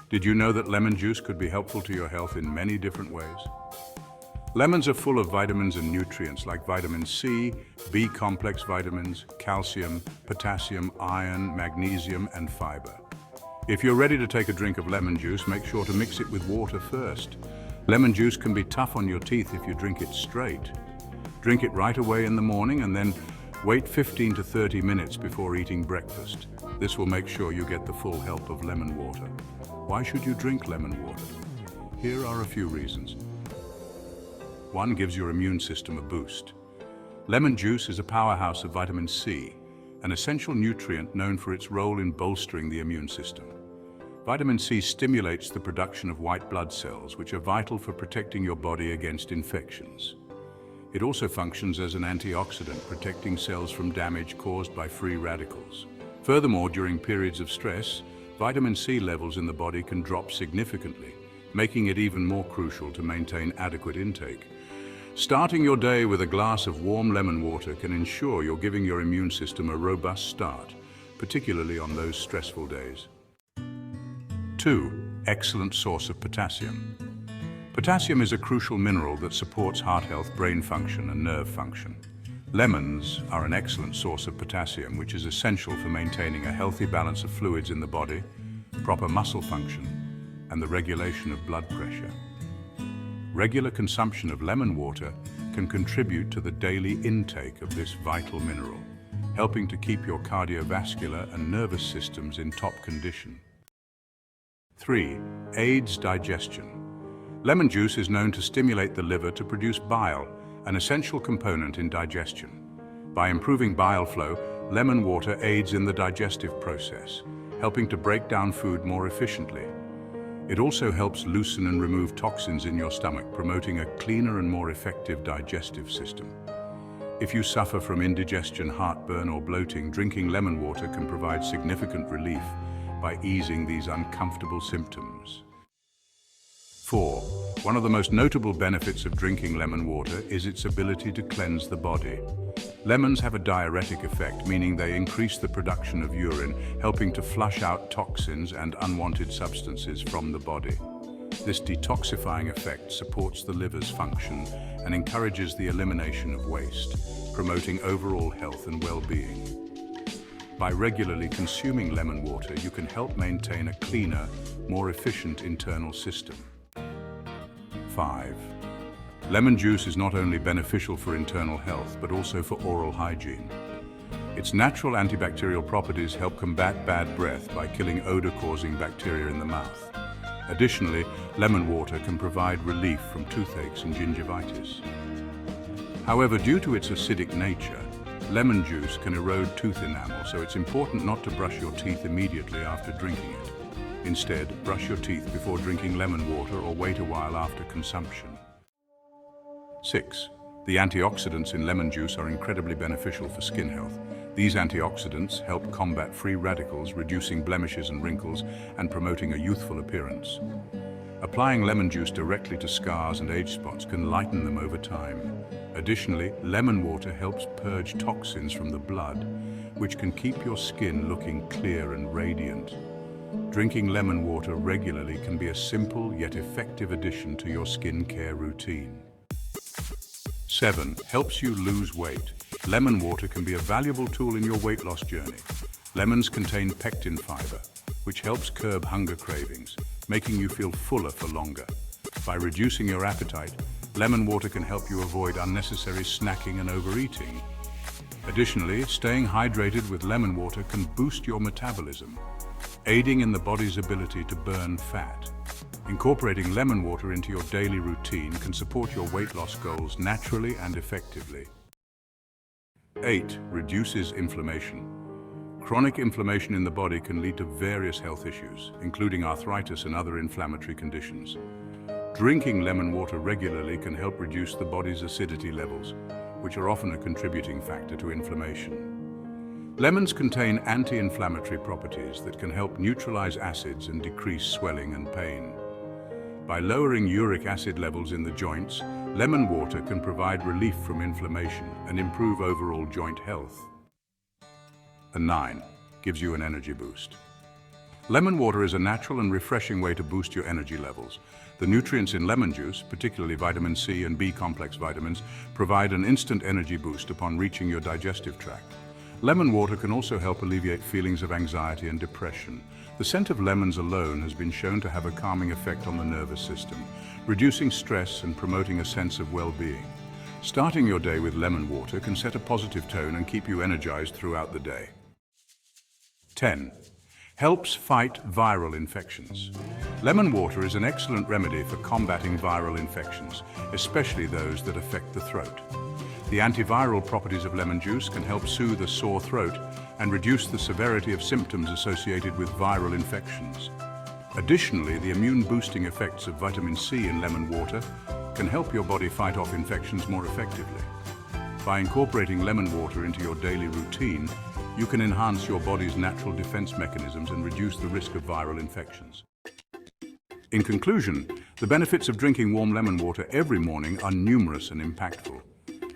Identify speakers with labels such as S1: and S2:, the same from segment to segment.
S1: Did you know that lemon juice could be helpful to your health in many different ways? Lemons are full of vitamins and nutrients like vitamin C, B-complex vitamins, calcium, potassium, iron, magnesium, and fiber. If you're ready to take a drink of lemon juice, make sure to mix it with water first. Lemon juice can be tough on your teeth if you drink it straight. Drink it right away in the morning and then wait 15 to 30 minutes before eating breakfast. This will make sure you get the full help of lemon water. Why should you drink lemon water? Here are a few reasons. 1. Gives your immune system a boost. Lemon juice is a powerhouse of vitamin C, an essential nutrient known for its role in bolstering the immune system. Vitamin C stimulates the production of white blood cells, which are vital for protecting your body against infections. It also functions as an antioxidant, protecting cells from damage caused by free radicals. Furthermore, during periods of stress, vitamin C levels in the body can drop significantly, making it even more crucial to maintain adequate intake. Starting your day with a glass of warm lemon water can ensure you're giving your immune system a robust start, particularly on those stressful days. 2. Excellent source of potassium. Potassium is a crucial mineral that supports heart health, brain function, and nerve function. Lemons are an excellent source of potassium, which is essential for maintaining a healthy balance of fluids in the body, proper muscle function, and the regulation of blood pressure. Regular consumption of lemon water can contribute to the daily intake of this vital mineral, helping to keep your cardiovascular and nervous systems in top condition. 3. Aids digestion. Lemon juice is known to stimulate the liver to produce bile, an essential component in digestion. By improving bile flow, lemon water aids in the digestive process, helping to break down food more efficiently. It also helps loosen and remove toxins in your stomach, promoting a cleaner and more effective digestive system. If you suffer from indigestion, heartburn, or bloating, drinking lemon water can provide significant relief by easing these uncomfortable symptoms. 4. One of the most notable benefits of drinking lemon water is its ability to cleanse the body. Lemons have a diuretic effect, meaning they increase the production of urine, helping to flush out toxins and unwanted substances from the body. This detoxifying effect supports the liver's function and encourages the elimination of waste, promoting overall health and well-being. By regularly consuming lemon water, you can help maintain a cleaner, more efficient internal system. 5. Lemon juice is not only beneficial for internal health, but also for oral hygiene. Its natural antibacterial properties help combat bad breath by killing odor-causing bacteria in the mouth. Additionally, lemon water can provide relief from toothaches and gingivitis. However, due to its acidic nature, lemon juice can erode tooth enamel, so it's important not to brush your teeth immediately after drinking it. Instead, brush your teeth before drinking lemon water or wait a while after consumption. 6. The antioxidants in lemon juice are incredibly beneficial for skin health. These antioxidants help combat free radicals, reducing blemishes and wrinkles, and promoting a youthful appearance. Applying lemon juice directly to scars and age spots can lighten them over time. Additionally, lemon water helps purge toxins from the blood, which can keep your skin looking clear and radiant. Drinking lemon water regularly can be a simple yet effective addition to your skincare routine. 7. Helps you lose weight. Lemon water can be a valuable tool in your weight loss journey. Lemons contain pectin fiber, which helps curb hunger cravings, making you feel fuller for longer. By reducing your appetite, lemon water can help you avoid unnecessary snacking and overeating. Additionally, staying hydrated with lemon water can boost your metabolism, aiding in the body's ability to burn fat. Incorporating lemon water into your daily routine can support your weight loss goals naturally and effectively. 8. Reduces inflammation. Chronic inflammation in the body can lead to various health issues, including arthritis and other inflammatory conditions. Drinking lemon water regularly can help reduce the body's acidity levels, which are often a contributing factor to inflammation. Lemons contain anti-inflammatory properties that can help neutralize acids and decrease swelling and pain. By lowering uric acid levels in the joints, lemon water can provide relief from inflammation and improve overall joint health. And 9. Gives you an energy boost. Lemon water is a natural and refreshing way to boost your energy levels. The nutrients in lemon juice, particularly vitamin C and B-complex vitamins, provide an instant energy boost upon reaching your digestive tract. Lemon water can also help alleviate feelings of anxiety and depression. The scent of lemons alone has been shown to have a calming effect on the nervous system, reducing stress and promoting a sense of well-being. Starting your day with lemon water can set a positive tone and keep you energized throughout the day. 10. Helps fight viral infections. Lemon water is an excellent remedy for combating viral infections, especially those that affect the throat. The antiviral properties of lemon juice can help soothe a sore throat and reduce the severity of symptoms associated with viral infections. Additionally, the immune-boosting effects of vitamin C in lemon water can help your body fight off infections more effectively. By incorporating lemon water into your daily routine, you can enhance your body's natural defense mechanisms and reduce the risk of viral infections. In conclusion, the benefits of drinking warm lemon water every morning are numerous and impactful.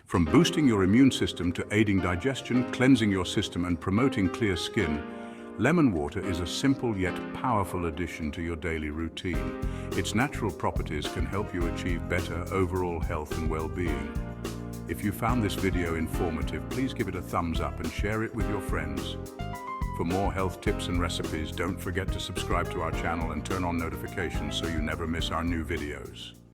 S1: From boosting your immune system to aiding digestion, cleansing your system, and promoting clear skin, lemon water is a simple yet powerful addition to your daily routine. Its natural properties can help you achieve better overall health and well-being. If you found this video informative, please give it a thumbs up and share it with your friends. For more health tips and recipes, don't forget to subscribe to our channel and turn on notifications so you never miss our new videos.